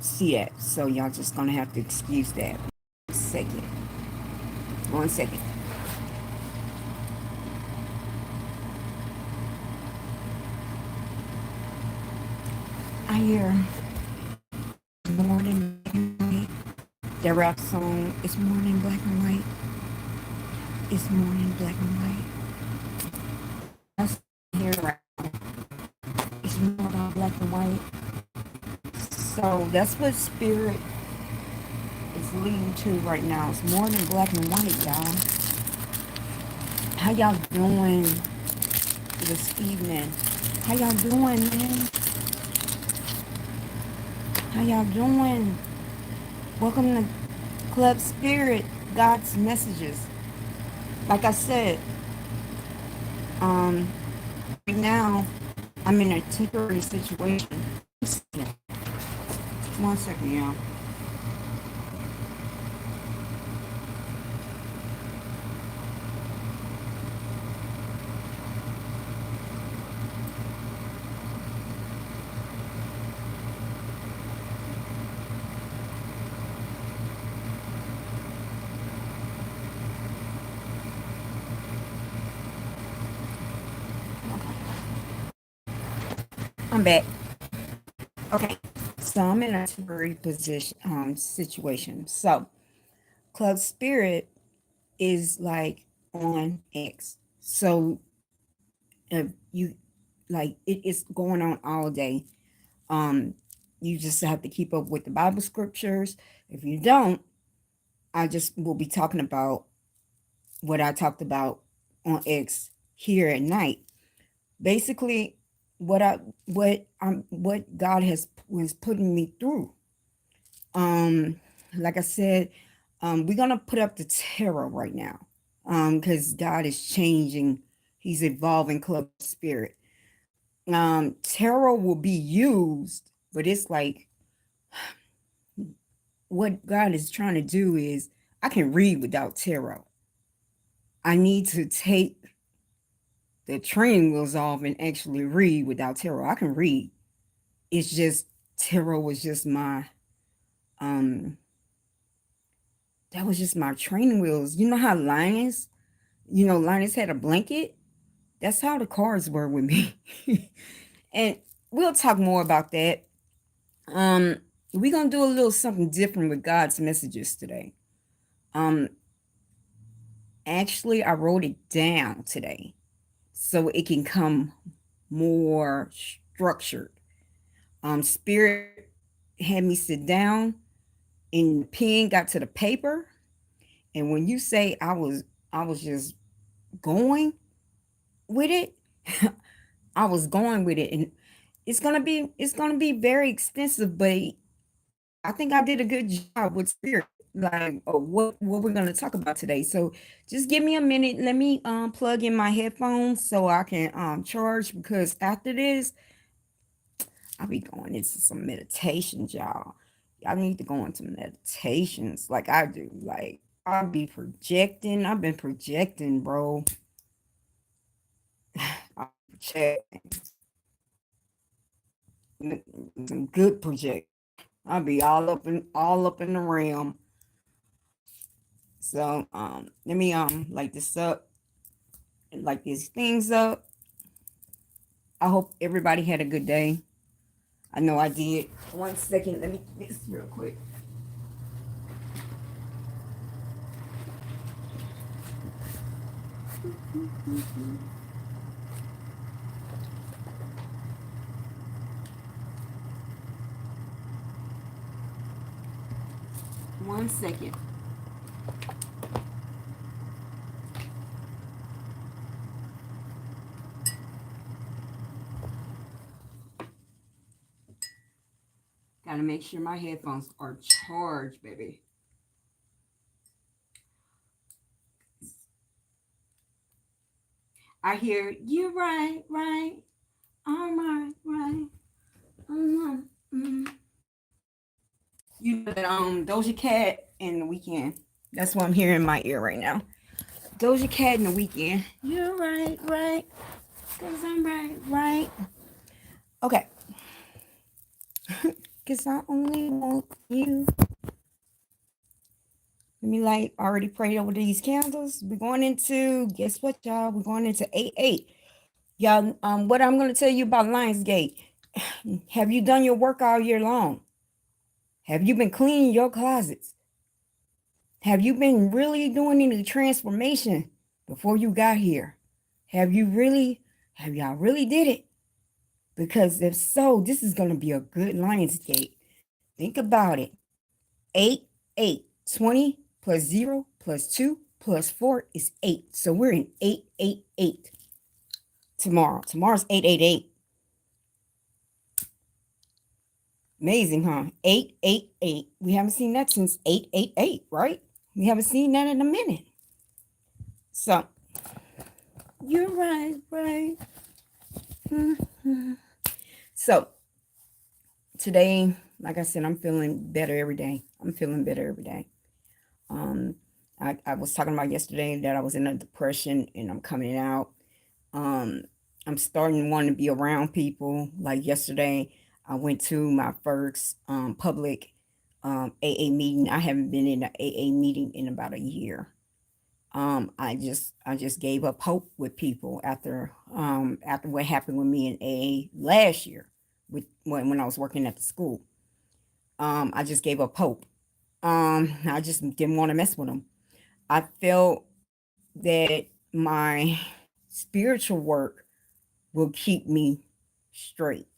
see it. So y'all just gonna have to excuse that. 1 second. 1 second. I hear morning black and white. That rap song. It's morning black and white. It's morning black and white. That's here right. It's more about black and white. So that's what spirit is leading to right now. It's more than black and white, y'all. How y'all doing this evening? How y'all doing, man? How y'all doing? Welcome to Club Spirit, God's Messages. Like I said, um, right now I'm in a temporary situation. 1 second, y'all. I'm back. Okay. So I'm in a temporary position situation. So Club Spirit is like on X. So you like it's going on all day. Um you just have to keep up with the Bible scriptures. If you don't, I just will be talking about what I talked about on X here at night. Basically, what God has was putting me through. Um, like I said, we're gonna put up the tarot right now. Because God is changing, He's evolving Club Spirit. Tarot will be used, but it's like what God is trying to do is I can read without tarot. I need to take the training wheels off and actually read without tarot. I can read. It's just tarot was just my um that was just my training wheels. You know how Linus, Linus had a blanket? That's how the cards were with me. And we'll talk more about that. Um, we're gonna do a little something different with God's messages today. Um, actually, I wrote it down today so it can come more structured. Spirit had me sit down and the pen got to the paper. And when you say I was just going with it, I was going with it. And it's gonna be very extensive, but I think I did a good job with spirit, like what we're gonna talk about today. So just give me a minute. Let me plug in my headphones so I can charge because after this, I'll be going into some meditations, y'all. Y'all need to go into meditations like I do. Like I'll be projecting. I've been projecting, bro. I project some good project. I'll be all up in the realm. So let me light this up and light these things up. I hope everybody had a good day. I know I did. 1 second, let me do this real quick. 1 second. Gotta make sure my headphones are charged, baby. I hear you right, right. I'm right, right. You know that Doja Cat and the Weekend. That's what I'm hearing in my ear right now. Doja Cat and the Weekend. You're right, right. Cause I'm right, right. Okay. Because I only want you. Let me like already prayed over these candles. We're going into, guess what, y'all? We're going into 8-8. Y'all, what I'm going to tell you about Lionsgate. Have you done your work all year long? Have you been cleaning your closets? Have you been really doing any transformation before you got here? Have y'all really did it? Because if so, this is going to be a good Lionsgate. Think about it. 8, 8, 20 plus 0 plus 2 plus 4 is 8. So we're in 888 tomorrow. Tomorrow's 888. Amazing, huh? 888. We haven't seen that since 888, right? We haven't seen that in a minute. So, you're right, right. So, today, like I said, I'm feeling better every day. I'm feeling better every day. Um, I was talking about yesterday that I was in a depression and I'm coming out. Um, I'm starting to want to be around people. Like yesterday, I went to my first public AA meeting. I haven't been in an AA meeting in about a year. I just gave up hope with people after what happened with me in AA last year with when I was working at the school. I just gave up hope. I just didn't want to mess with them. I felt that my spiritual work will keep me straight.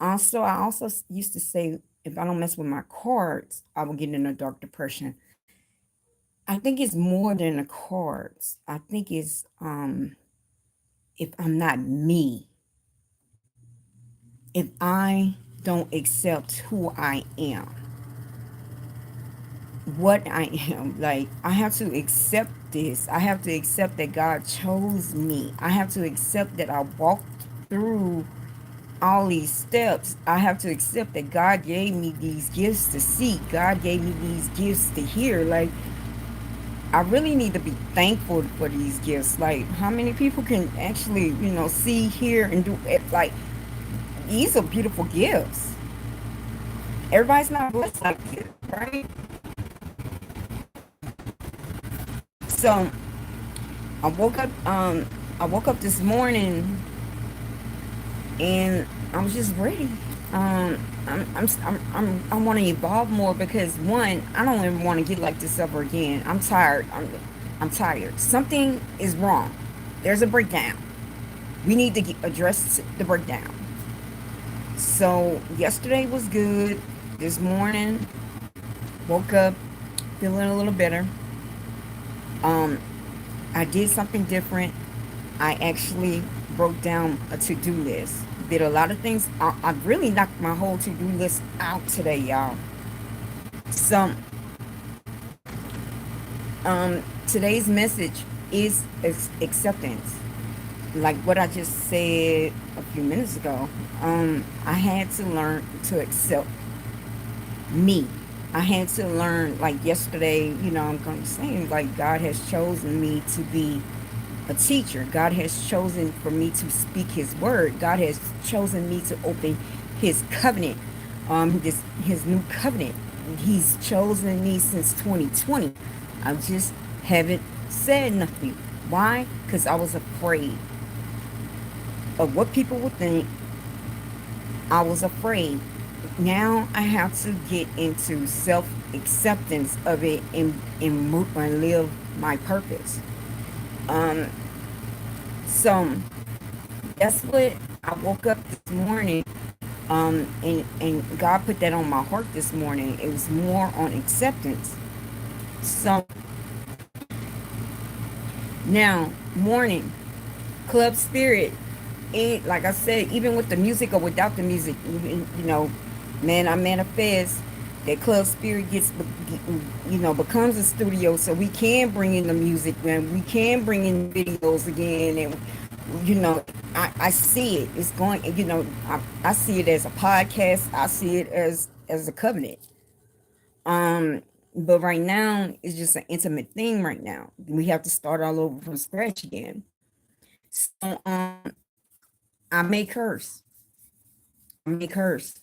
Also, I also used to say if I don't mess with my cards, I will get in a dark depression. I think it's more than the cards. I think it's if I'm not me, if I don't accept who I am, what I am, like I have to accept this. I have to accept that God chose me. I have to accept that I walked through all these steps. I have to accept that God gave me these gifts to see. God gave me these gifts to hear. Like I really need to be thankful for these gifts. Like how many people can actually, see, hear, and do it? Like these are beautiful gifts. Everybody's not blessed like this, right? So I woke up. I woke up this morning and I was just ready. I want to evolve more because one, I don't even want to get like this ever again. I'm tired. I'm tired. Something is wrong. There's a breakdown. We need to address the breakdown. So yesterday was good. This morning, woke up feeling a little better. Um, I did something different. I actually broke down a to-do list. Did a lot of things. I really knocked my whole to-do list out today, y'all. So, today's message is acceptance. Like what I just said a few minutes ago. I had to learn to accept me. I had to learn, like yesterday, I'm going to say, like, God has chosen me to be a teacher. God has chosen for me to speak his word. God has chosen me to open his covenant, his new covenant. He's chosen me since 2020. I just haven't said nothing. Why? Because I was afraid of what people would think. I was afraid. Now I have to get into self acceptance of it and move and live my purpose. Um, so that's what I woke up this morning. And God put that on my heart this morning. It was more on acceptance. So now morning club spirit. It, like I said, even with the music or without the music, even, man, I manifest that club spirit becomes a studio, so we can bring in the music and we can bring in videos again, and I see it. It's going. I see it as a podcast. I see it as a covenant. Um, but right now it's just an intimate thing. Right now, we have to start all over from scratch again. So I may curse. I may curse.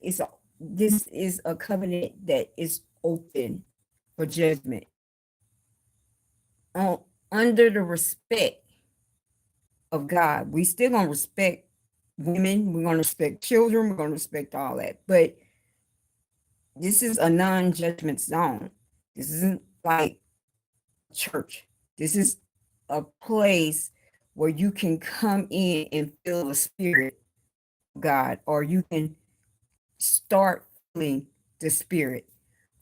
It's this is a covenant that is open for judgment. On Under the respect of God, we still gonna respect women. We're gonna respect children. We're gonna respect all that. But this is a non-judgment zone. This isn't like church. This is a place where you can come in and feel the spirit of God, or you can start feeling the spirit,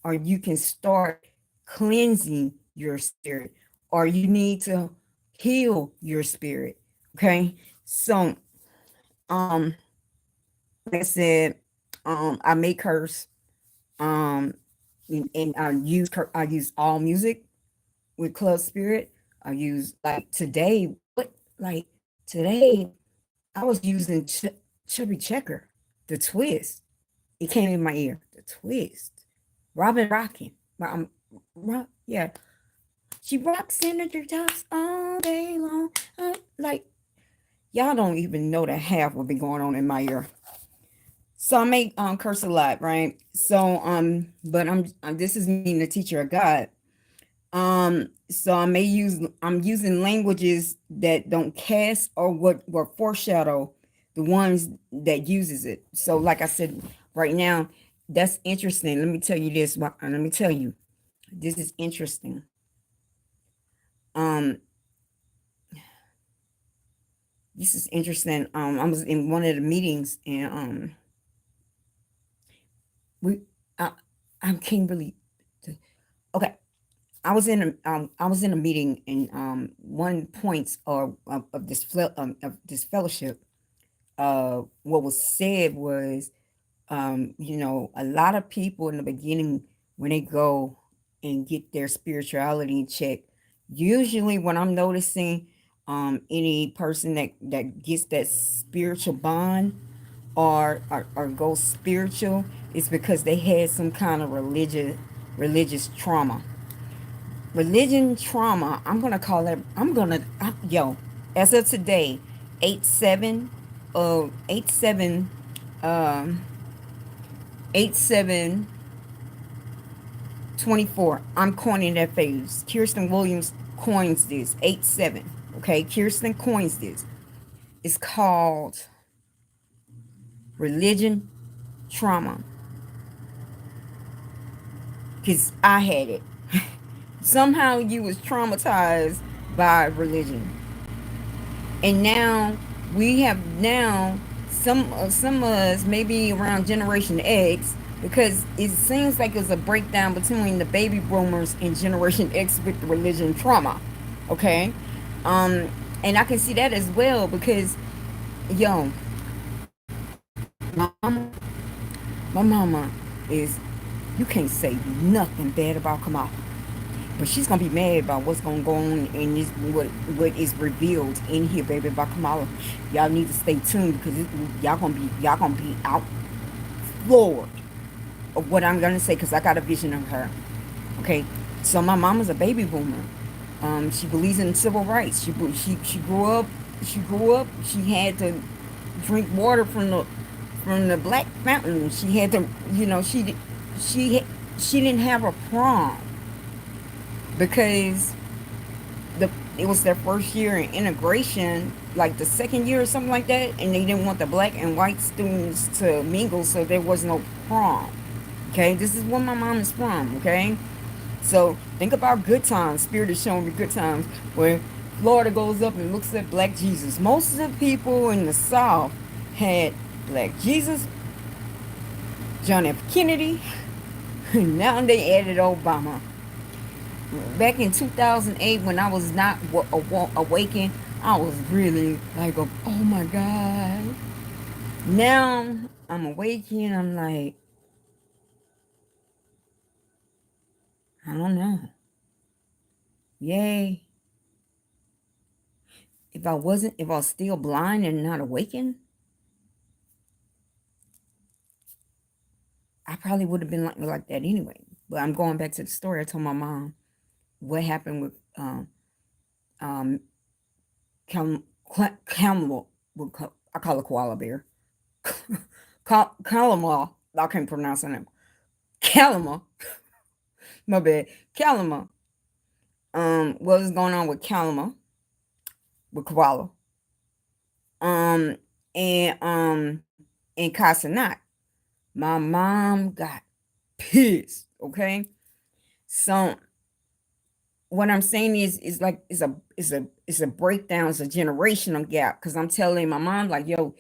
or you can start cleansing your spirit, or you need to heal your spirit. Okay. So, um, like I said, I may curse, um, and I use all music with Club Spirit. I use like today, what like today I was using Chubby Checker, the twist. It came in my ear, the twist. Robin rocking. Yeah, she rocks in the tops all day long. Like y'all don't even know that half will be going on in my ear. So I may curse a lot, right? So but this is me, the teacher of God. So I'm using languages that don't cast or what foreshadow the ones that uses it. So like I said, right now, that's interesting. Let me tell you this. Let me tell you, this is interesting. Um, this is interesting. I was in one of the meetings and we I I can't really okay. I was in a meeting and one points of this fellowship what was said was, a lot of people in the beginning, when they go and get their spirituality in check, usually when I'm noticing any person that gets that spiritual bond or goes spiritual, it's because they had some kind of religious trauma. Religion trauma, I'm gonna call it. Yo, as of today, 8/7 8/7 um 8/7 24. I'm coining that phase. Kirsten Williams coins this. 8/7. Okay, Kirsten coins this. It's called religion trauma. Cause I had it. Somehow you was traumatized by religion, and now we have now some of us maybe around Generation X, because it seems like there's a breakdown between the baby boomers and Generation X with the religion trauma. Okay, um, and I can see that as well because yo, my mama, my mama is, you can't say nothing bad about Kamala. But she's gonna be mad about what's gonna go on in this what is revealed in here, baby, about Kamala. Y'all need to stay tuned because y'all gonna be out floored of what I'm gonna say because I got a vision of her. Okay, so my mama's a baby boomer. She believes in civil rights. She grew up. She grew up. She had to drink water from the black fountain. She had to, she she didn't have a prom because the it was their first year in integration, like the second year or something like that, and they didn't want the black and white students to mingle, so there was no prom. Okay, this is where my mom is from. Okay, so think about Good Times. Spirit is showing me Good Times, where Florida goes up and looks at Black Jesus. Most of the people in the South had Black Jesus, John F. Kennedy. Now they added Obama. Back in 2008, when I was not awakened, I was really like, oh my God. Now I'm awakened. I'm like, I don't know. Yay. If I was still blind and not awakened, I probably would have been like that anyway. But I'm going back to the story I told my mom what happened with um Cam, Cam, I call it koala bear. Kalama. I can't pronounce her name. Kalama. My bad. Kalama. What was going on with Kalama, with Koala? Um, and Casanat. My mom got pissed. Okay. So what I'm saying is like it's a breakdown, it's a generational gap. Cause I'm telling my mom, like, yo,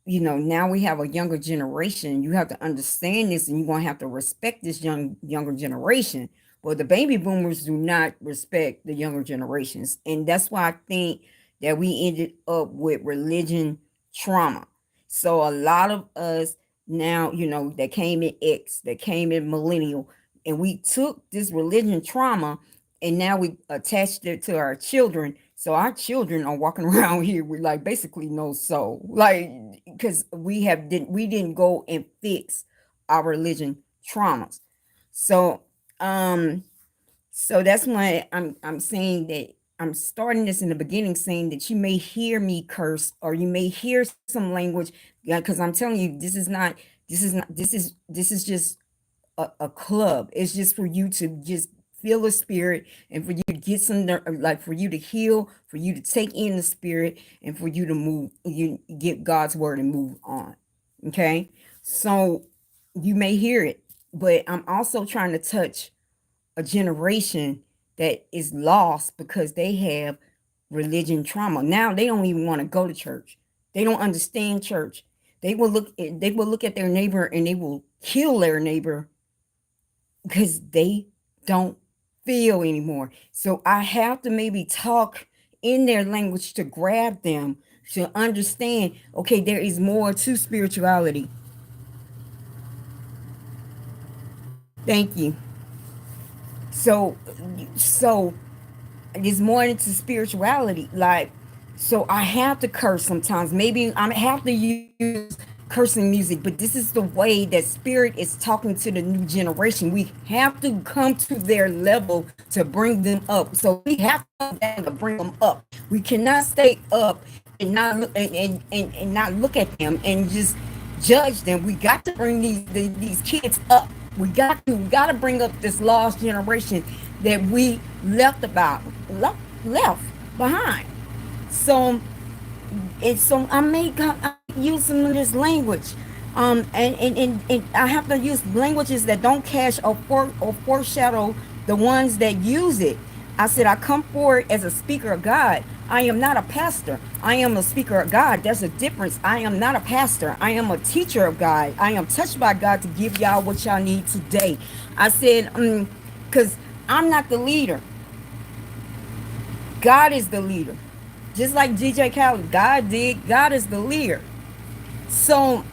now we have a younger generation. You have to understand this, and you're gonna have to respect this younger generation. Well, the baby boomers do not respect the younger generations, and that's why I think that we ended up with religion trauma. So a lot of us now, that came in X, that came in millennial, and we took this religion trauma, and now we attached it to our children. So our children are walking around here with like basically no soul, like, because we didn't go and fix our religion traumas. So um so that's why I'm saying that I'm starting this in the beginning, saying that you may hear me curse, or you may hear some language. Yeah, because I'm telling you, this is just a club. It's just for you to just feel the spirit, and for you to get some like, for you to heal, for you to take in the spirit, and for you to get God's word and move on. Okay, so you may hear it, but I'm also trying to touch a generation that is lost because they have religion trauma. Now they don't even want to go to church. They don't understand church. They will look at their neighbor, and they will kill their neighbor because they don't feel anymore. So I have to maybe talk in their language to grab them to understand, okay, there is more to spirituality. Thank you. So there's more into spirituality. Like, so I have to curse sometimes. Maybe I have to use cursing music, but this is the way that spirit is talking to the new generation. We have to come to their level to bring them up. So we have to come down to bring them up. We cannot stay up and not look and not look at them and just judge them. We got to bring these kids up. We got to bring up this lost generation that we left behind. So I may use some of this language, and I have to use languages that don't catch or foreshadow the ones that use it. I said I come forward as a speaker of God. I am not a pastor. I am a speaker of God. There's a difference. I am not a pastor. I am a teacher of God. I am touched by God to give y'all what y'all need today. I said, because I'm not the leader. God is the leader. Just like DJ Khaled, God is the leader. So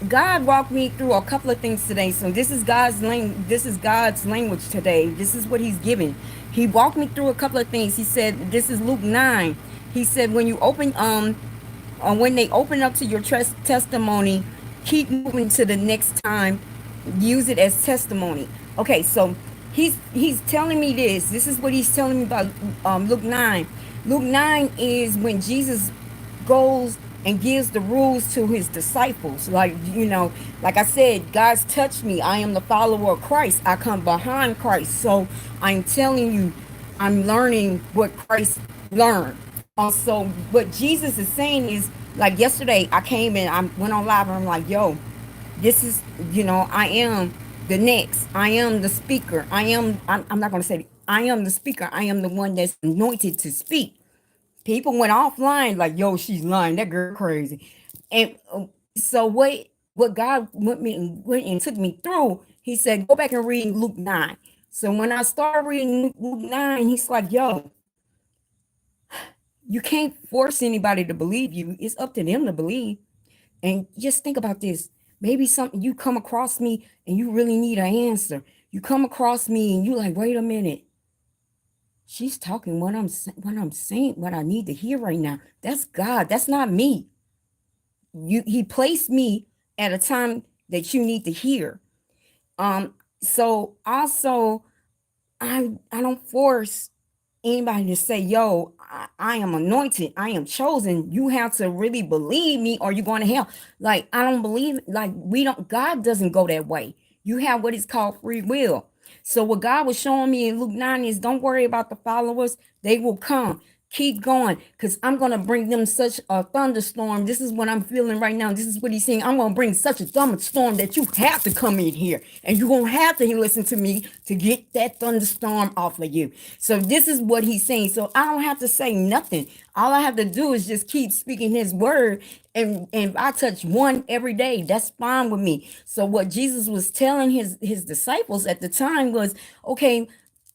God walked me through a couple of things today. So this is God's language. This is God's language today. This is what He's giving. He walked me through a couple of things. He said, "This is Luke 9." He said, when they open up to your testimony, keep moving to the next time. Use it as testimony. Okay, so he's telling me this. This is what he's telling me about Luke 9. Luke 9 is when Jesus goes and gives the rules to his disciples. Like I said, God's touched me. I am the follower of Christ. I come behind Christ. So I'm telling you, I'm learning what Christ learned. So what Jesus is saying is, like yesterday, I came and I went on live and I'm like, yo, this is, I am the next. I am the speaker. I'm not going to say, I am the speaker. I am the one that's anointed to speak. People went offline like, yo, she's lying. That girl crazy. And so what God went and took me through, he said, go back and read Luke 9. So when I started reading Luke 9, he's like, yo, you can't force anybody to believe you. It's up to them to believe. And just think about this. Maybe something you come across me and you really need an answer. You come across me and you like, wait a minute. She's talking what I'm saying, what I need to hear right now. That's God. That's not me. He placed me at a time that you need to hear. So also I don't force anybody to say, yo, I am anointed, I am chosen, you have to really believe me or you're going to hell. Like, I don't believe, like, we don't, God doesn't go that way. You have what is called free will. So what God was showing me in Luke 9 is, don't worry about the followers. They will come. Keep going, because I'm going to bring them such a thunderstorm. This is what I'm feeling right now. This is what he's saying. I'm going to bring such a thunderstorm that you have to come in here and you're going to have to listen to me to get that thunderstorm off of you. So this is what he's saying. So I don't have to say nothing. All I have to do is just keep speaking his word. And if I touch one every day, that's fine with me. So what Jesus was telling his disciples at the time was, okay,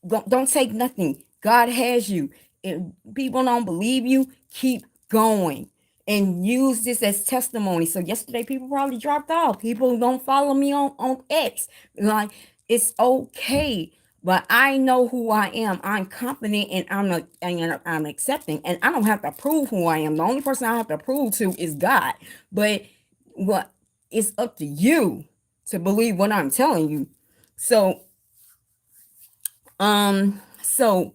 don't take nothing. God has you. If people don't believe you, keep going and use this as testimony. So yesterday people probably dropped off. People don't follow me on X. Like, it's okay. But I know who I am. I'm confident and I'm accepting. And I don't have to prove who I am. The only person I have to prove to is God. But what, it's up to you to believe what I'm telling you. So so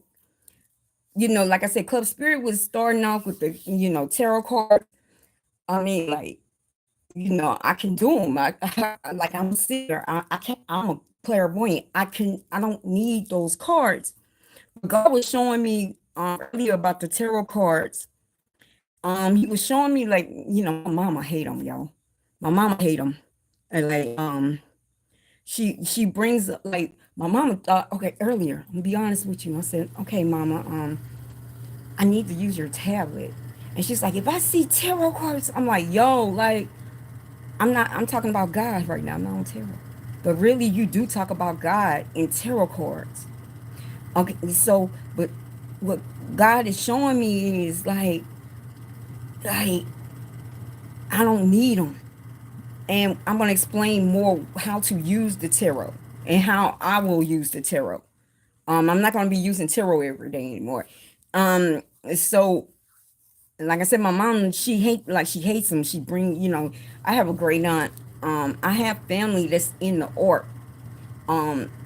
like I said, Club Spirit was starting off with the tarot card. I mean, like, I can do them. Like, I'm a seer. I can't. I'm a clairvoyant. I don't need those cards. But God was showing me earlier about the tarot cards. He was showing me, like, my mama hate them, y'all. My mama hate them, and like she brings up, like, my mama thought, okay, earlier. I'm gonna be honest with you. I said, okay, mama, I need to use your tablet. And she's like, if I see tarot cards, I'm like, yo, like, I'm talking about God right now. I'm not on tarot. But really, you do talk about God in tarot cards. Okay, so, but what God is showing me is like, I don't need them. And I'm going to explain more how to use the tarot and how I will use the tarot. I'm not going to be using tarot every day anymore. So like I said, my mom, she hates them. She bring, I have a great aunt. I have family that's in the art.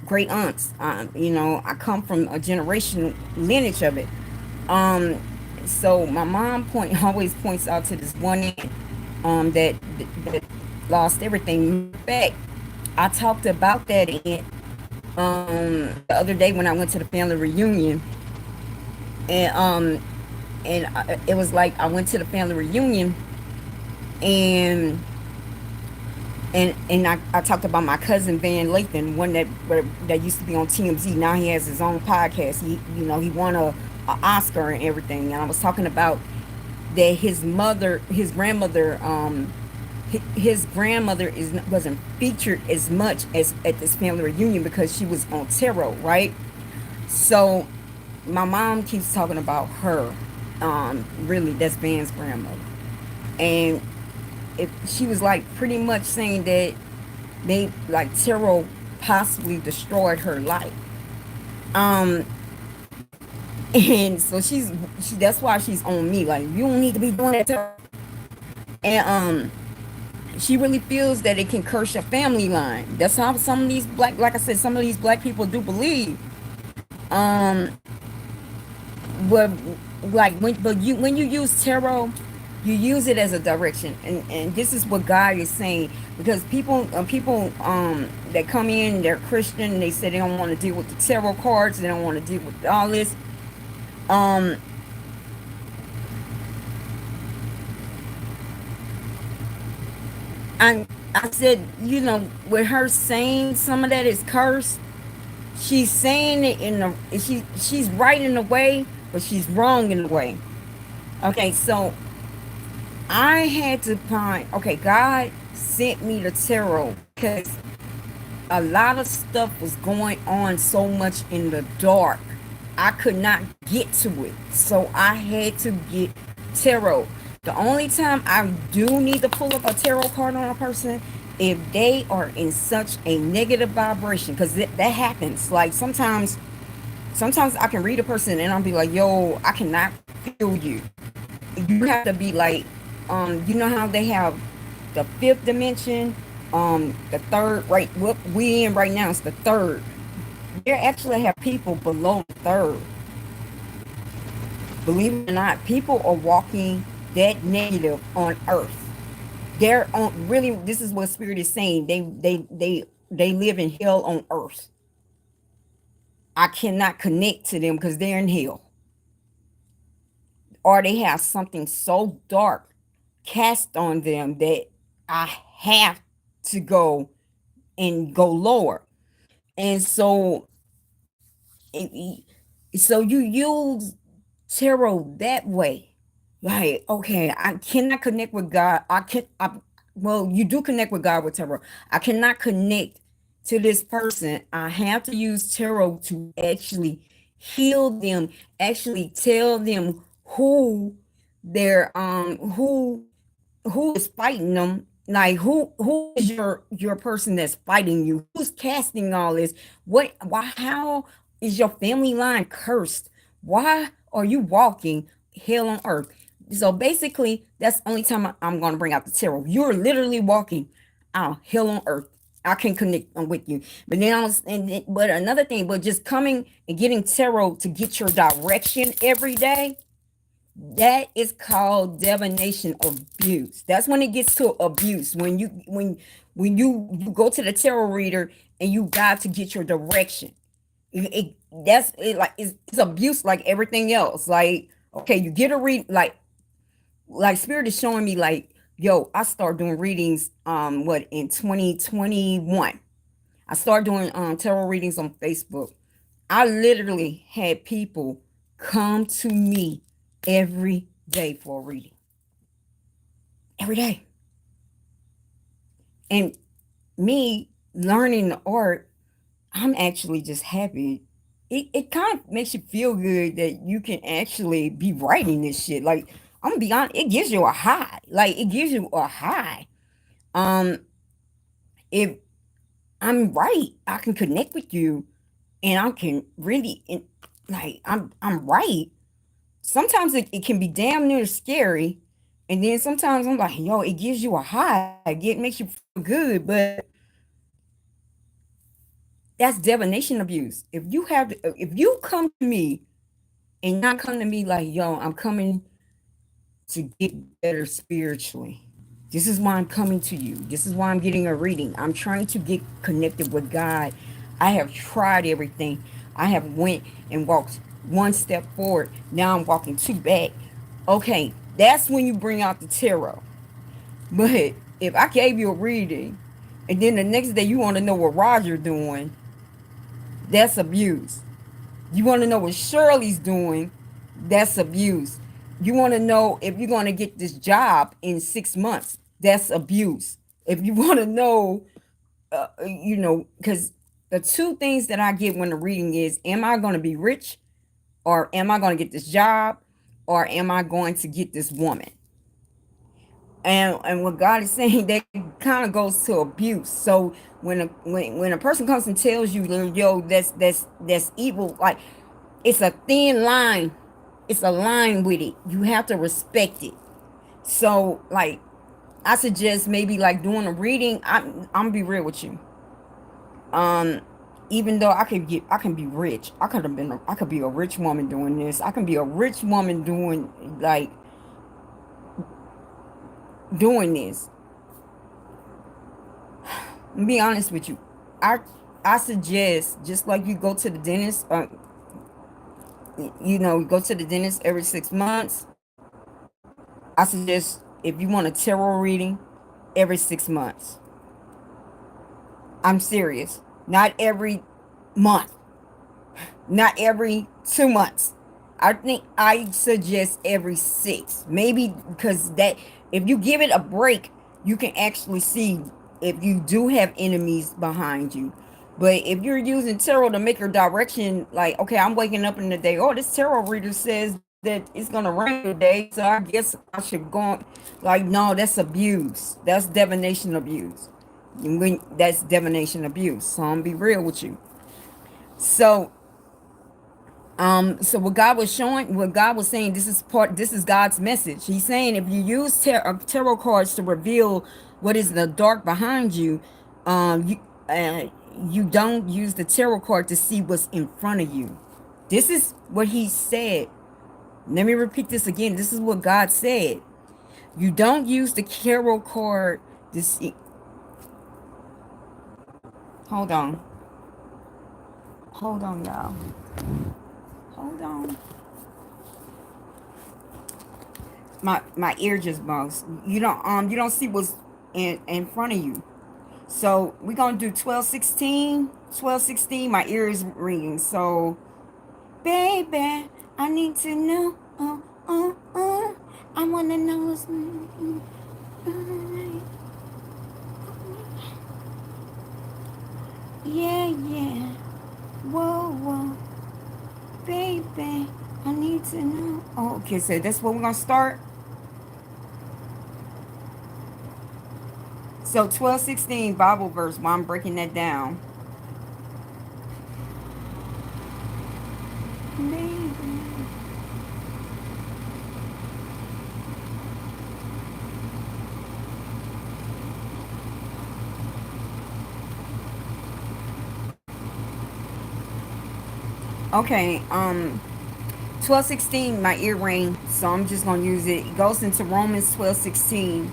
Great aunts. I come from a generation lineage of it. Um, so my mom always points out to this one aunt, that lost everything. In fact, I talked about that aunt the other day when I went to the family reunion, and it was like I went to the family reunion, and I talked about my cousin Van Lathan, one that used to be on TMZ. Now he has his own podcast. He won a Oscar and everything. And I was talking about that his grandmother wasn't featured as much as at this family reunion because she was on tarot, right? So my mom keeps talking about her. Really, that's Van's grandmother, and she was like pretty much saying that they, like, tarot possibly destroyed her life. Um, and so that's why she's on me. Like, you don't need to be doing that tarot. And she really feels that it can curse your family line. That's how some of these like I said, some of these black people do believe. Um, but like when you use tarot, you use it as a direction, and this is what God is saying, because people that come in, they're Christian, and they say they don't want to deal with the tarot cards, they don't want to deal with all this. Um, I said, with her saying some of that is cursed, she's saying it she's right in a way, but she's wrong in a way. Okay, so I had to find, okay, God sent me the tarot because a lot of stuff was going on so much in the dark. I could not get to it. So I had to get tarot. The only time I do need to pull up a tarot card on a person, if they are in such a negative vibration, because that happens. Like, sometimes I can read a person and I'll be like, yo, I cannot feel you. You have to be like, you know how they have the fifth dimension, the third, right? What we in right now is the third. They actually have people below the third. Believe it or not, people are walking that negative on earth. They're on really, this is what spirit is saying. They live in hell on earth. I cannot connect to them because they're in hell. Or they have something so dark cast on them that I have to go and go lower. And so so you use tarot that way. Like, okay, I cannot connect with God. Well, you do connect with God with tarot. I cannot connect to this person. I have to use tarot to actually heal them, actually tell them they're who is fighting them, like who is your person that's fighting you, who's casting all this, why, how is your family line cursed, why are you walking hell on earth? So basically that's the only time I'm going to bring out the tarot. You're literally walking out hell on earth. I can connect with you. But then but another thing, but just coming and getting tarot to get your direction every day, that is called divination abuse. That's when it gets to abuse. When you go to the tarot reader and you got to get your direction. That's it, like it's abuse like everything else. Like, okay, you get a read, like spirit is showing me like, yo, I started doing readings what in 2021. I started doing tarot readings on Facebook. I literally had people come to me every day for a reading. Every day. And me learning the art, I'm actually just happy. It kind of makes you feel good that you can actually be writing this shit. Like, I'm gonna be honest, it gives you a high. Like, it gives you a high. Um, if I'm right, I can connect with you and I can really like I'm right. Sometimes it can be damn near scary. And then sometimes I'm like, yo, it gives you a high. It makes you feel good. But that's divination abuse. If you come to me and not come to me like, yo, I'm coming to get better spiritually. This is why I'm coming to you. This is why I'm getting a reading. I'm trying to get connected with God. I have tried everything. I have went and walked one step forward. Now I'm walking two back. Okay, that's when you bring out the tarot. But if I gave you a reading and then the next day you want to know what Roger doing, that's abuse. You want to know what Shirley's doing, that's abuse. You want to know if you're going to get this job in 6 months, that's abuse. If you want to know, because the two things that I get when the reading is, am I going to be rich, or am I going to get this job, or am I going to get this woman? And what God is saying, that kind of goes to abuse. So when a person comes and tells you, yo, that's evil, like, it's a thin line. It's a line with it. You have to respect it. So, like, I suggest maybe like doing a reading. I'm gonna be real with you. Um, Even though I can be rich. I could be a rich woman doing this. I can be a rich woman doing this. I'll be honest with you. I I suggest, just like you go to the dentist, go to the dentist every 6 months. I suggest, if you want a tarot reading, every 6 months. I'm serious. Not every month. Not every 2 months. I think I suggest every six. Maybe because that, if you give it a break, you can actually see if you do have enemies behind you. But if you're using tarot to make your direction, like, okay, I'm waking up in the day, oh, this tarot reader says that it's gonna rain today, so I guess I should go on. Like, no, that's abuse. That's divination abuse. That's divination abuse. So I'm gonna be real with you. So so what God was saying, this is God's message. He's saying, if you use tarot cards to reveal what is the dark behind you, you you don't use the tarot card to see what's in front of you. This is what he said Let me repeat this again. This is what God said. You don't use the tarot card. This. Hold on. Hold on, y'all. Hold on. My ear just bugs. You don't see what's in front of you. So we're gonna do 12:16. 12:16. My ear is ringing. So, baby, I need to know. I wanna know what's. Yeah, yeah. Whoa, whoa, baby, I need to know. Oh, okay, so that's where we're gonna start. So 12:16 Bible verse. While I'm breaking that down, baby. Okay, 12:16. My ear ring, so I'm just gonna use it. It goes into Romans 12:16.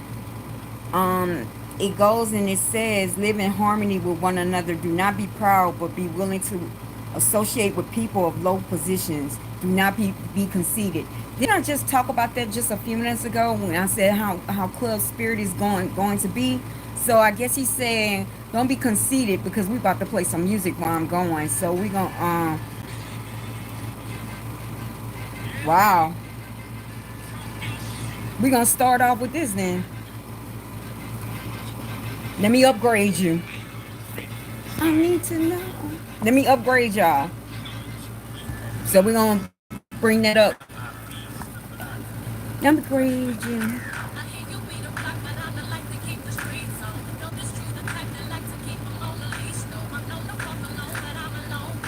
um it goes and it says, live in harmony with one another, do not be proud but be willing to associate with people of low positions, do not be conceited. Didn't I just talk about that just a few minutes ago when I said how Club Spirit is going to be? So I guess he's saying don't be conceited, because we about to play some music while I'm going. So we gonna wow, we gonna start off with this then. Let me upgrade you. I need to know. Let me upgrade y'all. So we're gonna bring that up. Upgrade you.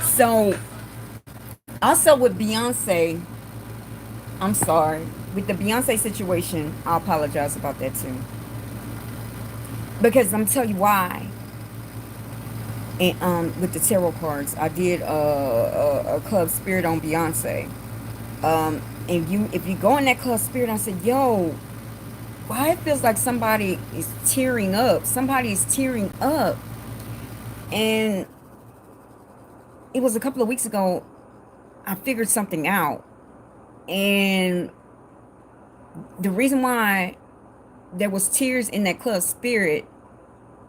So also with Beyonce, I'm sorry. With the Beyonce situation, I apologize about that too. Because I'm tell you why. And with the tarot cards, I did a Club Spirit on Beyonce. And if you go in that Club Spirit, I said, yo, why it feels like somebody is tearing up. Somebody is tearing up. And it was a couple of weeks ago, I figured something out. And the reason why there was tears in that Club Spirit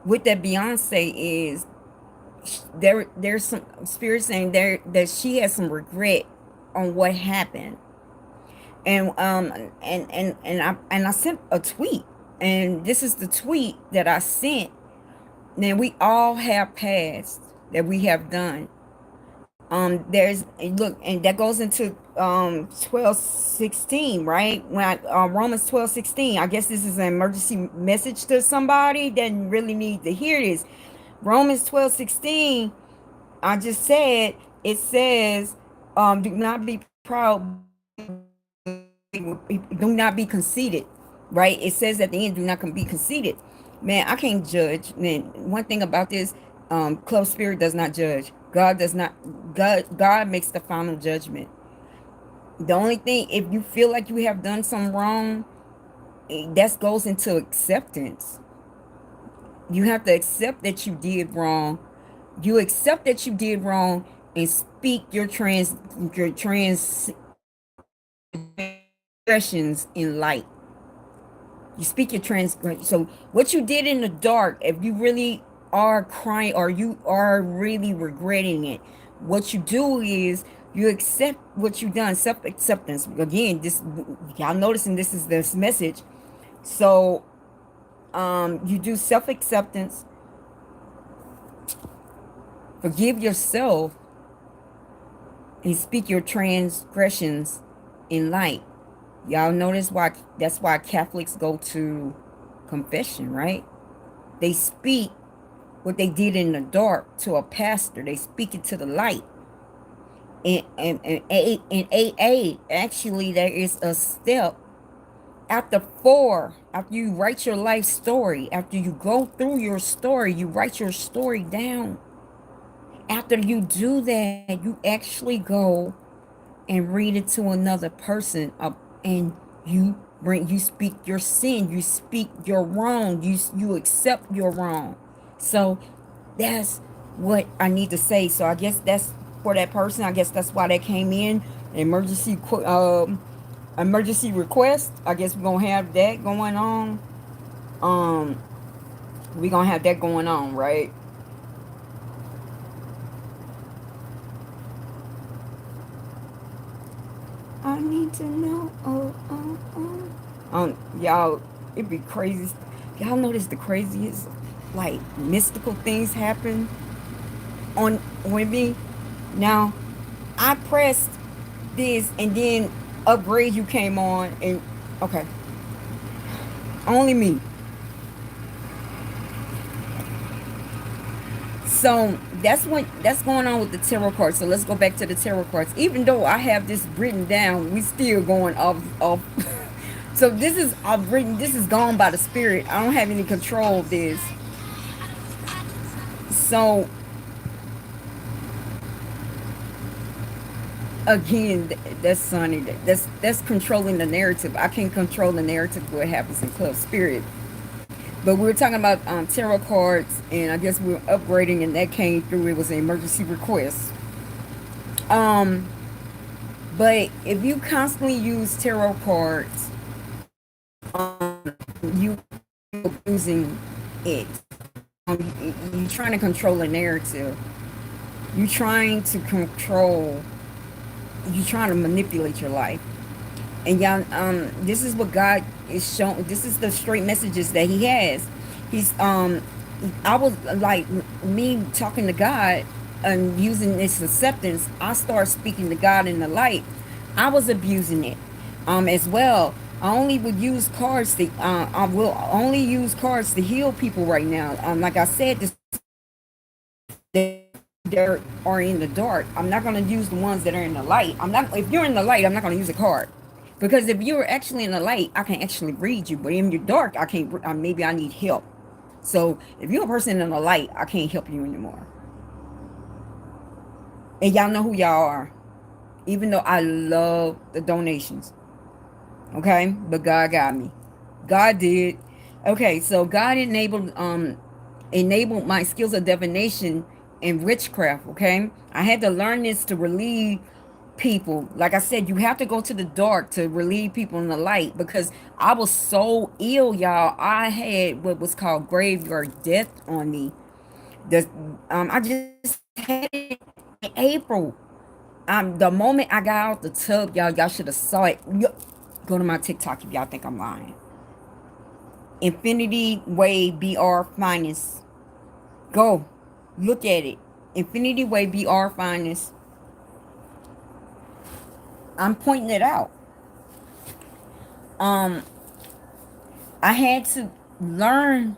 with that Beyonce is there's some spirit saying there that she has some regret on what happened. And I sent a tweet, and this is the tweet that I sent. Now we all have past that we have done. There's look, and that goes into 12:16, right? When Romans 12:16. I guess this is an emergency message to somebody that really need to hear this. Romans 12:16. I just said, it says, do not be proud, do not be conceited, right? It says at the end, do not be conceited. Man, I can't judge. Man, one thing about this, Club Spirit does not judge. God does not. God makes the final judgment. The only thing, if you feel like you have done something wrong, that goes into acceptance. You have to accept that you did wrong. You accept that you did wrong and speak your transgressions in light. You speak your transgression. So what you did in the dark, if you really are crying or you are really regretting it, what you do is you accept what you've done. Self acceptance. Again, this, y'all noticing this is this message. So you do self acceptance, forgive yourself, and speak your transgressions in light. Y'all notice why that's why Catholics go to confession, right? They speak what they did in the dark to a pastor. They speak it to the light. In AA, actually, there is a step after you write your life story, after you go through your story, you write your story down. After you do that, you actually go and read it to another person, and you speak your sin, you speak your wrong, you accept your wrong. So that's what I need to say. So I guess that's for that person. I guess that's why they came in. Emergency request. I guess we're gonna have that going on. Um, we're gonna have that going on, right? I need to know. Y'all, it'd be crazy. Y'all notice the craziest, like mystical things happen on with me. Now, I pressed this, and then upgrade you came on, and okay, only me. So that's going on with the tarot cards. So let's go back to the tarot cards. Even though I have this written down, we still going off. So this is I've written. This is gone by the spirit. I don't have any control of this. So again, that's Sonny. That's controlling the narrative. I can't control the narrative of what happens in club spirit. But we were talking about tarot cards, and I guess we were upgrading, and that came through. It was an emergency request. Um, but if you constantly use tarot cards, you using it. You're trying to control a narrative. You're trying to control. You're trying to manipulate your life. And y'all, this is what God is showing. This is the straight messages that He has. He's I was like me talking to God and using this acceptance. I start speaking to God in the light. I was abusing it, as well. I only would use cards to. I will only use cards to heal people right now. Like I said, this that are in the dark. I'm not going to use the ones that are in the light. I'm not. If you're in the light, I'm not going to use a card. Because if you're actually in the light, I can actually read you. But in your dark, I can't. Maybe I need help. So if you're a person in the light, I can't help you anymore. And y'all know who y'all are. Even though I love the donations. Okay? But God got me. God did. Okay, so God enabled my skills of divination and witchcraft, okay? I had to learn this to relieve people. Like I said, you have to go to the dark to relieve people in the light because I was so ill, y'all. I had what was called graveyard death on me. The I just had it in April. The moment I got out the tub, y'all should have saw it. Go to my TikTok if y'all think I'm lying. Infinity Wave BR Finest. Go look at it. Infinity Wave BR Finest. I'm pointing it out. Um, I had to learn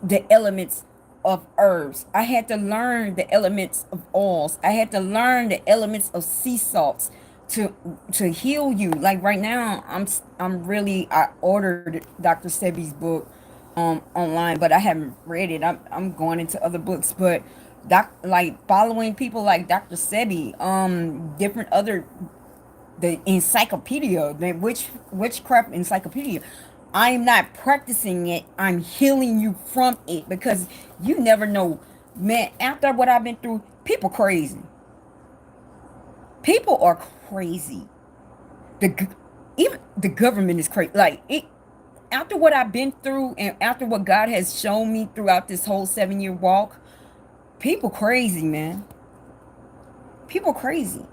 the elements of herbs. I had to learn the elements of oils. I had to learn the elements of sea salts to heal you. Like right now, I ordered Dr. Sebi's book online, but I haven't read it. I'm going into other books, but like following people like Dr. Sebi, different other the encyclopedia, the witchcraft encyclopedia. I'm not practicing it. I'm healing you from it because you never know, man. After what I've been through, people crazy. People are crazy. Even the government is crazy. Like it. After what I've been through, and after what God has shown me throughout this whole 7-year walk, people crazy, man. People crazy.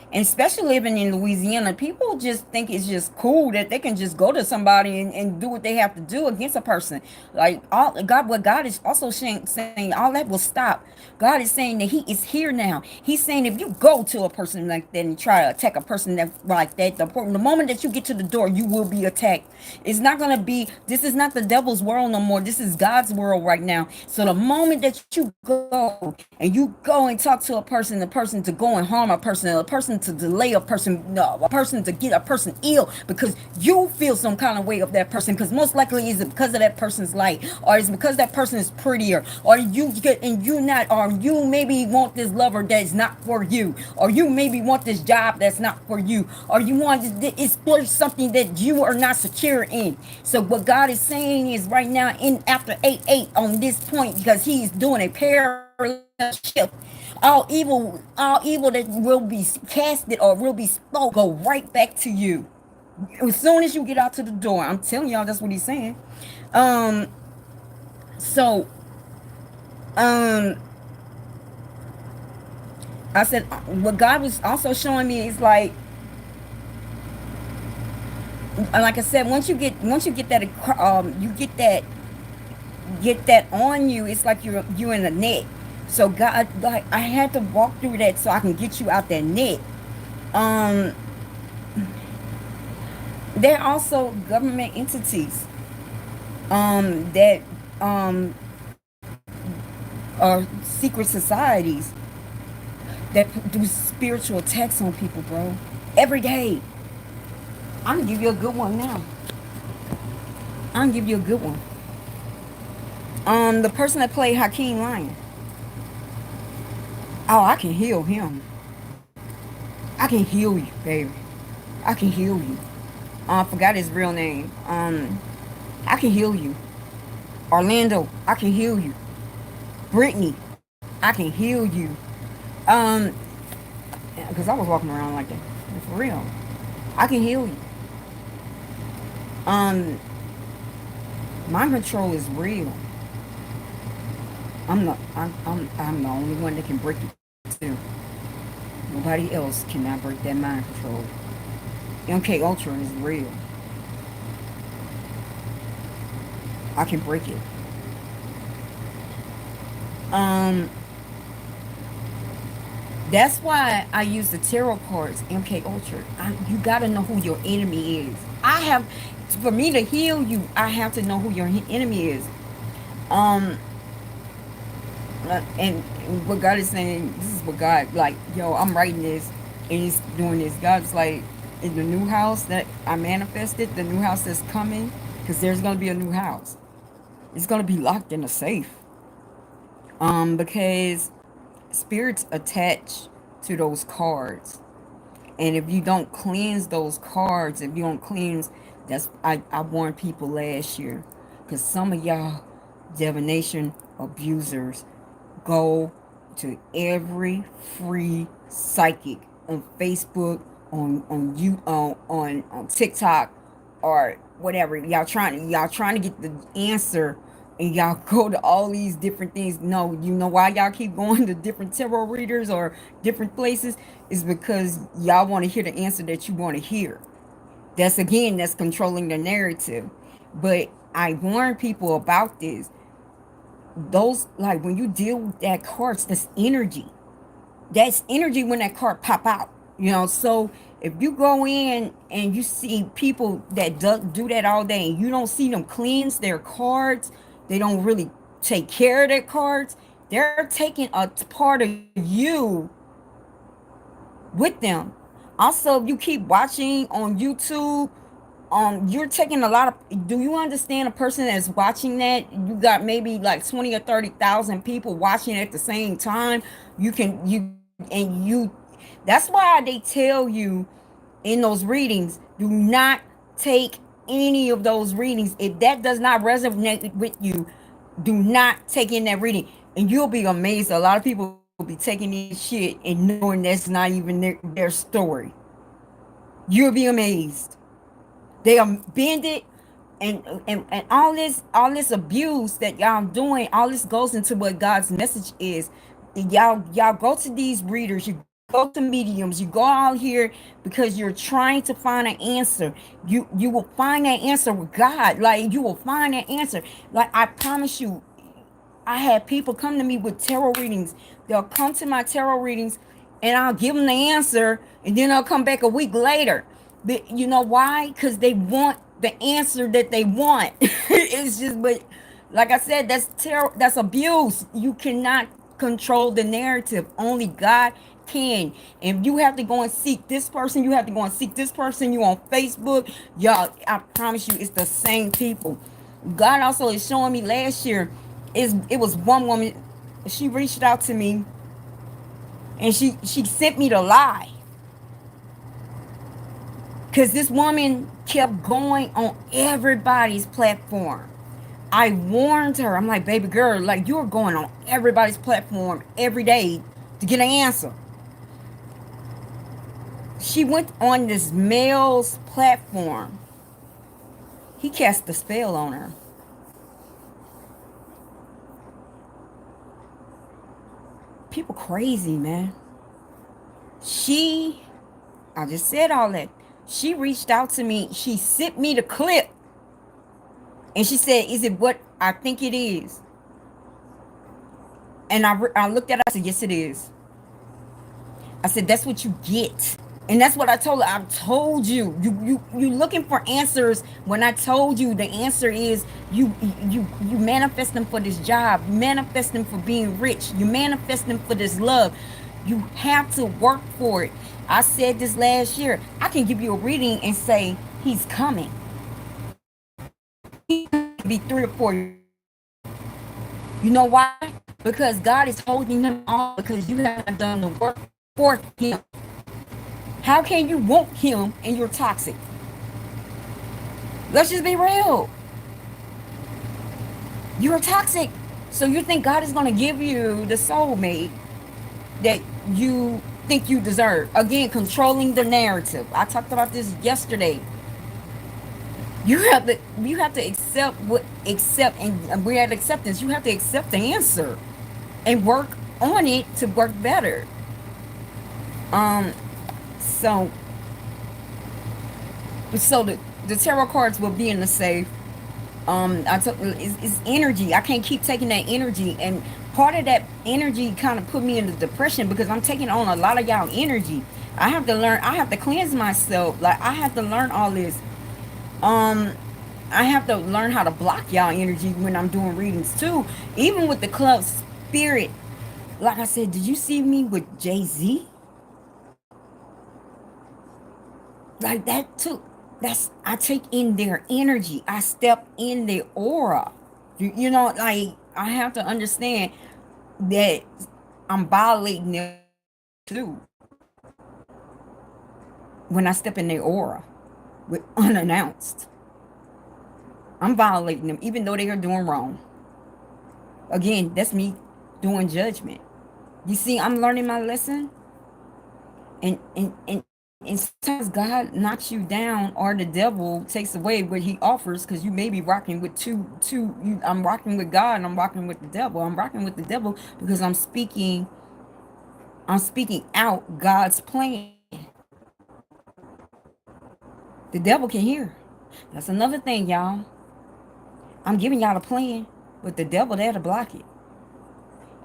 And especially living in Louisiana, people just think it's just cool that they can just go to somebody and do what they have to do against a person. Like what God is also saying, all that will stop. God is saying that He is here now. He's saying if you go to a person like that and try to attack a person that like that, the moment that you get to the door, you will be attacked. It's not gonna be. This is not the devil's world no more. This is God's world right now. So the moment that you go and talk to a person, the person to go and harm a person person to delay a person, no, a person to get a person ill because you feel some kind of way of that person. Because most likely is it because of that person's light, or it's because that person is prettier, or you get and you not, or you maybe want this lover that's not for you, or you maybe want this job that's not for you, or you want to explore something that you are not secure in. So what God is saying is right now in after 8-8 on this point, because He's doing a parallel shift. All evil that will be casted or will be spoke go right back to you as soon as you get out to the door. I'm telling y'all, that's what He's saying. Um, so um, I said what God was also showing me is like I said, once you get that you get that on you, it's like you're in a net. So God, like I had to walk through that so I can get you out that net. Um, there are also government entities that um, are secret societies that do spiritual attacks on people, bro. Every day. I'm gonna give you a good one now. I'm gonna give you a good one. The person that played Hakeem Ryan. Oh, I can heal him. I can heal you, baby. I can heal you. I forgot his real name. I can heal you. Orlando, I can heal you. Brittany, I can heal you. Um, because I was walking around like that. For real. I can heal you. Um, mind control is real. I'm the only one that can break it too. Nobody else cannot break that mind control. MK Ultra is real. I can break it. Um, that's why I use the tarot cards, MK Ultra. You gotta know who your enemy is. For me to heal you, I have to know who your enemy is. Um, and what God is saying, this is what God like. Yo, I'm writing this, and He's doing this. God's like, in the new house that I manifested, the new house that's coming, because there's gonna be a new house. It's gonna be locked in a safe. Because spirits attach to those cards. And if you don't cleanse those cards, if you don't cleanse, I warned people last year. Because some of y'all divination abusers go to every free psychic on Facebook, on you on TikTok or whatever. Y'all trying to get the answer, and y'all go to all these different things. No, you know why y'all keep going to different tarot readers or different places is because y'all want to hear the answer that you want to hear. That's controlling the narrative. But I warn people about this. Those, like, when you deal with that cards, that's energy when that card pop out, so if you go in and you see people that do that all day, and you don't see them cleanse their cards, they don't really take care of their cards, they're taking a part of you with them. Also, if you keep watching on YouTube, you're taking a lot of, do you understand, a person that's watching that, you got maybe like 20 or 30,000 people watching at the same time. That's why they tell you in those readings, do not take any of those readings. If that does not resonate with you, do not take in that reading. And you'll be amazed. A lot of people will be taking this shit and knowing that's not even their story. You'll be amazed. They are bended, and all this abuse that y'all doing, all this goes into what God's message is. Y'all go to these readers, you go to mediums, you go out here because you're trying to find an answer. You will find that answer with God. Like, you will find that answer. Like, I promise you, I had people come to me with tarot readings. They'll come to my tarot readings, and I'll give them the answer, and then they'll come back a week later. But you know why? Because they want the answer that they want. It's just, but like I said, that's terror. That's abuse. You cannot control the narrative. Only God can. And you have to go and seek this person, you have to go and seek this person, you on Facebook, y'all, I promise you it's the same people. God also is showing me last year, is it was one woman, she reached out to me, and she sent me to lie, because this woman kept going on everybody's platform. I warned her. I'm like, baby girl, like you're going on everybody's platform every day to get an answer. She went on this male's platform. He cast a spell on her. People crazy, man. She, I just said all that. She reached out to me. She sent me the clip. And she said, is it what I think it is? And I looked at her. I said, yes, it is. I said, that's what you get. And that's what I told her. I told you, you looking for answers. When I told you the answer is you manifest them for this job, you manifest them for being rich, you manifest them for this love. You have to work for it. I said this last year. I can give you a reading and say he's coming. He could be 3 or 4 years. You know why? Because God is holding him on because you haven't done the work for him. How can you want him and you're toxic? Let's just be real. You're toxic. So you think God is going to give you the soulmate that you think you deserve. Again, controlling the narrative. I talked about this yesterday. You have to accept what accept, and we're at acceptance. You have to accept the answer and work on it to work better. Um so so the tarot cards will be in the safe. I took it's energy. I can't keep taking that energy, and part of that energy kind of put me into depression because I'm taking on a lot of y'all energy. I have to learn. I have to cleanse myself. Like I have to learn all this. Um, I have to learn how to block y'all energy when I'm doing readings too. Even with the club spirit, like I said, did you see me with Jay Z? Like that too. That's I take in their energy. I step in their aura. You know, like I have to understand that I'm violating their too when I step in their aura with unannounced. I'm violating them even though they are doing wrong. Again, that's me doing judgment. You see, I'm learning my lesson, and sometimes God knocks you down, or the devil takes away what he offers, because you may be rocking with I'm rocking with God and I'm rocking with the devil. I'm rocking with the devil because I'm speaking out God's plan. The devil can hear. That's another thing, y'all. I'm giving y'all a plan, but the devil there to block it.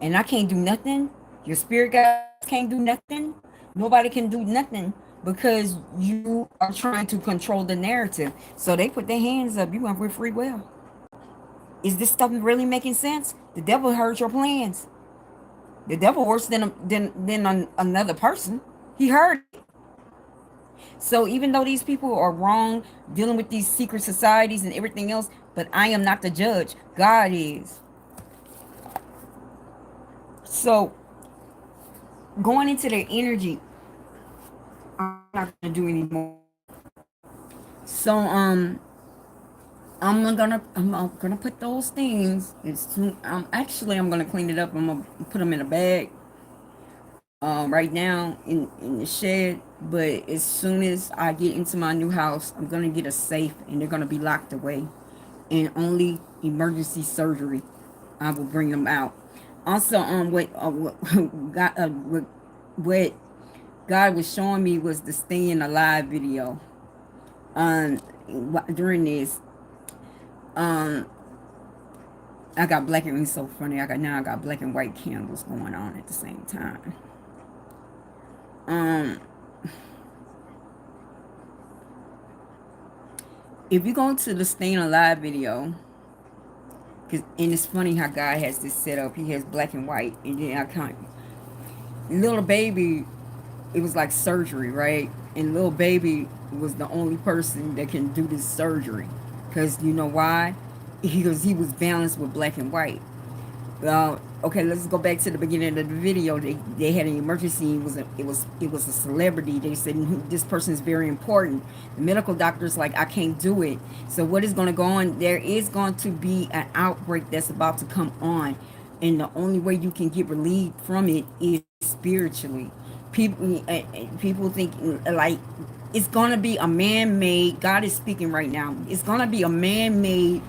And I can't do nothing. Your spirit guides can't do nothing. Nobody can do nothing because you are trying to control the narrative. So they put their hands up. You went with free will. Is this stuff really making sense? The devil heard your plans. The devil worse than another person. He heard it. So even though these people are wrong, dealing with these secret societies and everything else, but I am not the judge. God is. So going into their energy, I'm not gonna do anymore. So I'm gonna put those things. I'm gonna clean it up. I'm gonna put them in a bag. Right now in the shed. But as soon as I get into my new house, I'm gonna get a safe, and they're gonna be locked away. And only emergency surgery, I will bring them out. Also, what God was showing me was the staying alive video. Um, during this, um, I got black and it's so funny. I got black and white candles going on at the same time. Um, if you go to the staying alive video, and it's funny how God has this set up. He has black and white, and then I can't. Little baby, it was like surgery, right? And little baby was the only person that can do this surgery, because you know why? He was balanced with black and white. Okay, let's go back to the beginning of the video. They had an emergency. It was a celebrity. They said this person is very important. The medical doctor's like, I can't do it. So what is going to go on? There is going to be an outbreak that's about to come on, and the only way you can get relieved from it is spiritually. People think like it's going to be a man-made. God is speaking right now. It's going to be a man-made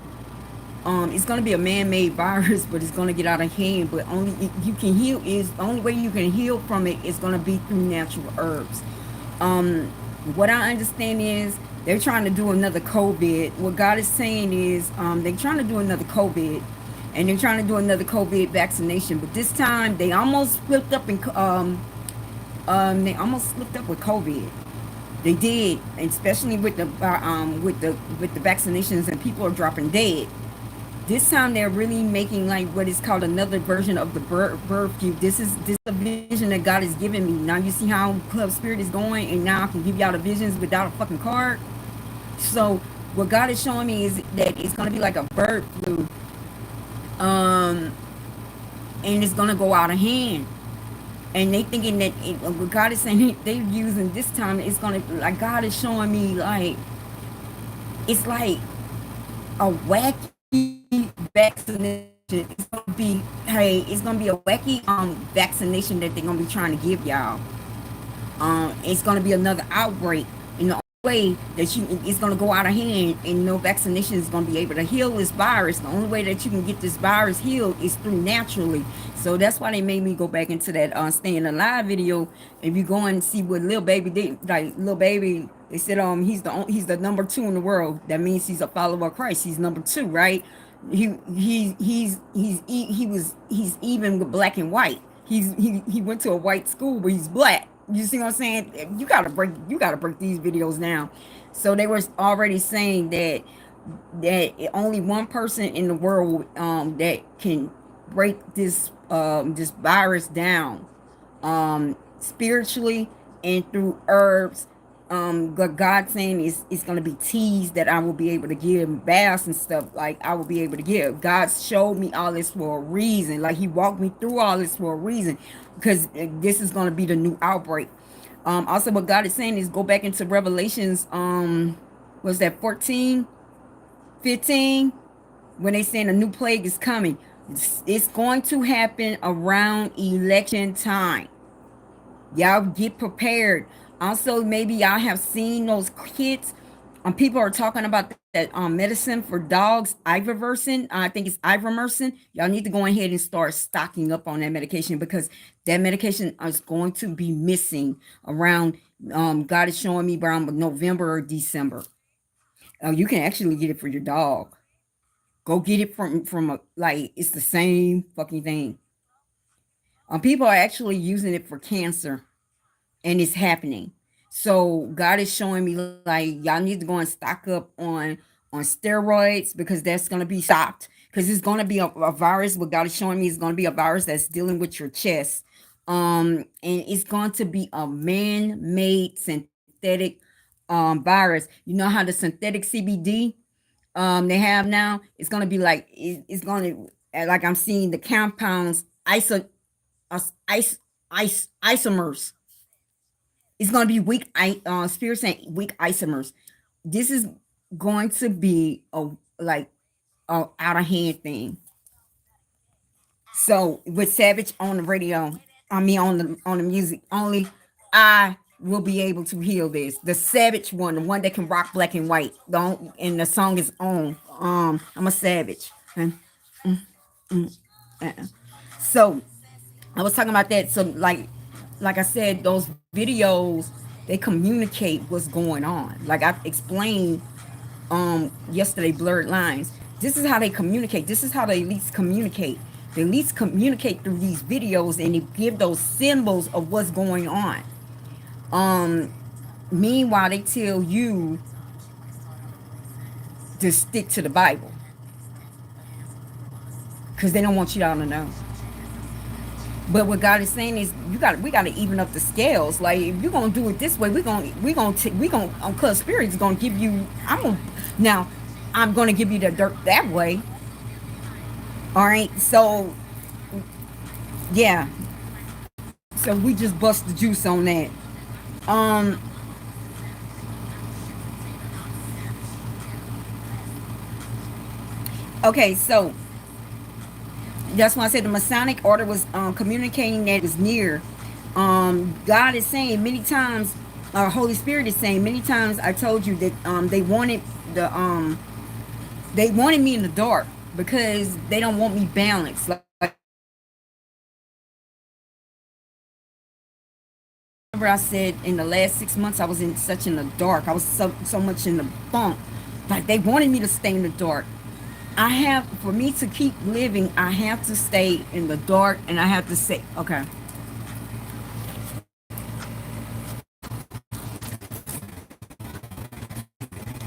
it's going to be a man-made virus, but it's going to get out of hand. But only you can heal is the only way you can heal from it is going to be through natural herbs. Um, what I understand is they're trying to do another COVID. What God is saying is they're trying to do another COVID, and they're trying to do another COVID vaccination. But this time they almost flipped up and they almost slipped up with COVID. They did, especially with the vaccinations, and people are dropping dead. This time they're really making like what is called another version of the birth view. This is a vision that God has given me. Now you see how Club Spirit is going, and now I can give y'all the visions without a fucking card. So what God is showing me is that it's gonna be like a bird flu, um, and it's gonna go out of hand. And they thinking that what God is saying they're using this time, it's gonna like God is showing me like it's like a wacky vaccination. It's gonna be hey, it's gonna be a wacky vaccination that they're gonna be trying to give y'all. It's gonna be another outbreak. And the only way that you it's gonna go out of hand, and no vaccination is gonna be able to heal this virus. The only way that you can get this virus healed is through naturally. So that's why they made me go back into that staying alive video. If you go and see what Lil Baby did, like Lil Baby, they said he's the number two in the world. That means he's a follower of Christ. He's number two, right? He's even with black and white. He went to a white school, but he's black. You see what I'm saying? You gotta break these videos down. So they were already saying that only one person in the world that can break this virus down spiritually and through herbs. God saying is it's gonna be teas that I will be able to give, baths and stuff like I will be able to give. God showed me all this for a reason. Like He walked me through all this for a reason, because this is gonna be the new outbreak. Also, what God is saying is go back into Revelations. Was that 14, 15? When they saying a new plague is coming, it's going to happen around election time. Y'all get prepared. Also, maybe y'all have seen those kits. People are talking about that medicine for dogs, ivermectin. I think it's ivermectin. Y'all need to go ahead and start stocking up on that medication, because that medication is going to be missing around. God is showing me around November or December. You can actually get it for your dog. Go get it from a like it's the same fucking thing. People are actually using it for cancer, and it's happening. So God is showing me like y'all need to go and stock up on steroids, because that's gonna be stopped. Because it's gonna be a virus. What God is showing me is gonna be a virus that's dealing with your chest. And it's going to be a man-made synthetic virus. You know how the synthetic CBD they have now? It's gonna be like it's gonna like I'm seeing the compounds ice isomers. It's going to be spirit saying weak isomers. This is going to be like a out of hand thing. So with Savage on the radio, I mean on the music only, I will be able to heal this. The Savage one, the one that can rock black and white. Don't and the song is on. I'm a Savage. Uh-uh. So I was talking about that. So like I said, those videos, they communicate what's going on. Like I explained yesterday, blurred lines. This is how they communicate. This is how the elites communicate. The elites communicate through these videos, and they give those symbols of what's going on. Um, Meanwhile, they tell you to stick to the Bible, because they don't want you all to know. But what God is saying is, we got to even up the scales. Like, if you're gonna do it this way, we gonna cause spirit is gonna give you. Now, I'm gonna give you the dirt that way. All right. So yeah. So we just bust the juice on that. Um. Okay. So that's why I said the Masonic order was communicating that it was near. God is saying many times, Holy Spirit is saying many times. I told you that the they wanted me in the dark because they don't want me balanced. Like, remember I said in the last 6 months I was in the dark. I was so much in the funk. Like, they wanted me to stay in the dark. I have For me to keep living, I have to stay in the dark, and I have to say, okay.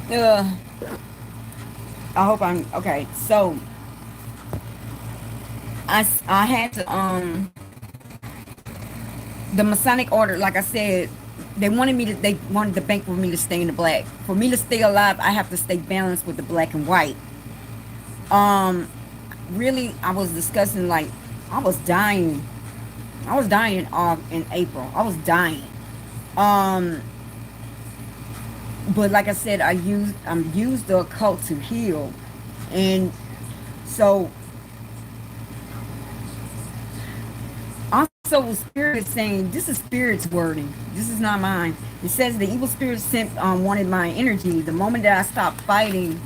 Uh, I hope I'm okay. So I had to the Masonic order, like I said, they wanted the bank for me to stay in the black. For me to stay alive, I have to stay balanced with the black and white. Um, Really, I was discussing, like, I was dying. I was dying in April. I was dying. Um, but like I said, I'm used the occult to heal, and so also spirit is saying, this is spirit's wording. This is not mine. It says the evil spirit sent wanted my energy. The moment that I stopped fighting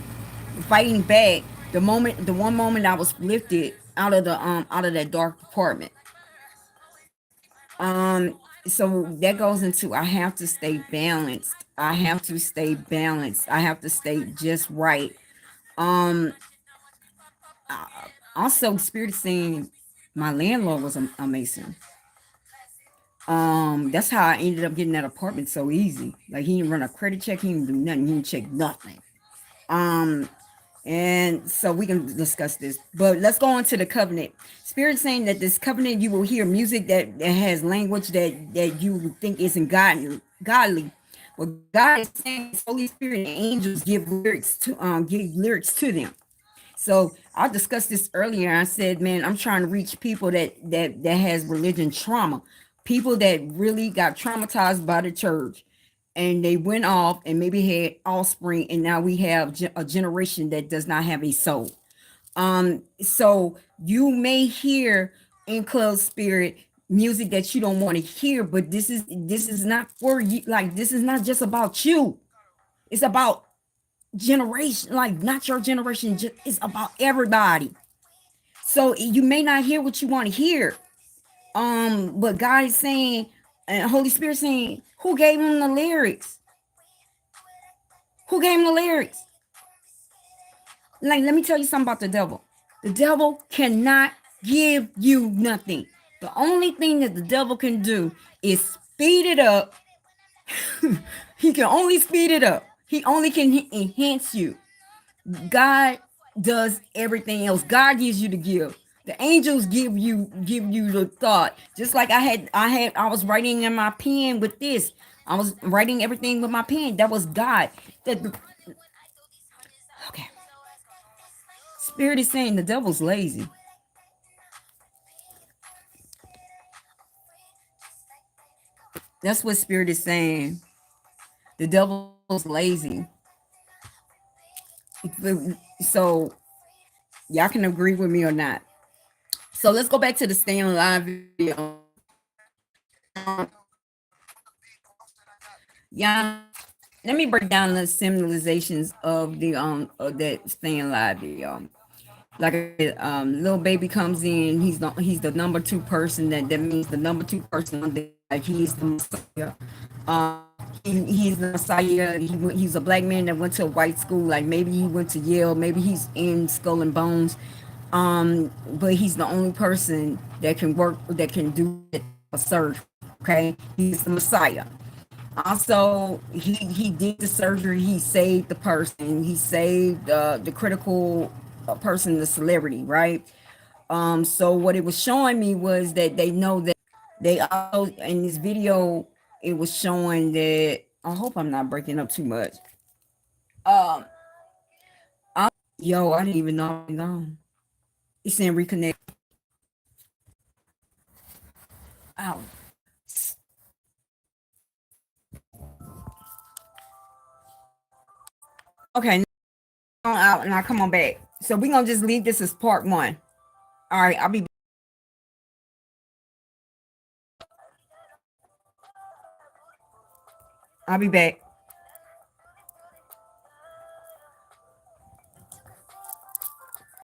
back, the one moment I was lifted out of that dark department. So that goes into, I have to stay balanced. I have to stay balanced. I have to stay just right. Um, Also, spirit is saying my landlord was a Mason. That's how I ended up getting that apartment so easy. Like, he didn't run a credit check, he didn't do nothing, he didn't check nothing. Um, and so we can discuss this. But let's go on to the covenant. Spirit saying that this covenant, you will hear music that has language that you think isn't godly. What God is saying is Holy Spirit and angels give lyrics to them. So I discussed this earlier. I said, man, I'm trying to reach people that has religion trauma, people that really got traumatized by the church, and they went off and maybe had offspring, and now we have a generation that does not have a soul. So you may hear in club spirit music that you don't want to hear, but this is not for you. Like, this is not just about you. It's about generation, like, not your generation, just it's about everybody. So you may not hear what you want to hear, but God is saying, and Holy Spirit saying, who gave him the lyrics? Who gave him the lyrics? Like, let me tell you something about the devil. The devil cannot give you nothing. The only thing that the devil can do is speed it up. He can only speed it up. He only can enhance you. God does everything else. God gives you the gift. The angels give you the thought. Just like I was writing in my pen with this. I was writing everything with my pen. That was God. That Okay. Spirit is saying the devil's lazy. That's what Spirit is saying. The devil's lazy. So y'all can agree with me or not. So let's go back to the staying alive video. Yeah, let me break down the symbolizations of that staying alive video. Like I said, little baby comes in. He's the number two person. That means the number two person on the, like, he's the Messiah. Um, he's the Messiah. He's a black man that went to a white school. Like, maybe he went to Yale. Maybe he's in Skull and Bones. But he's the only person that can work, that can do a surgery. Okay, he's the Messiah. Also, he did the surgery. He saved the person. He saved the critical person, the celebrity, right? So what it was showing me was that they know that they also in this video it was showing that I hope I'm not breaking up too much. Um, yo, I didn't even know I'm gone. It's saying reconnect. Ow. Okay, now I'm out and I come on back. So we're gonna just leave this as part one. All right, I'll be back.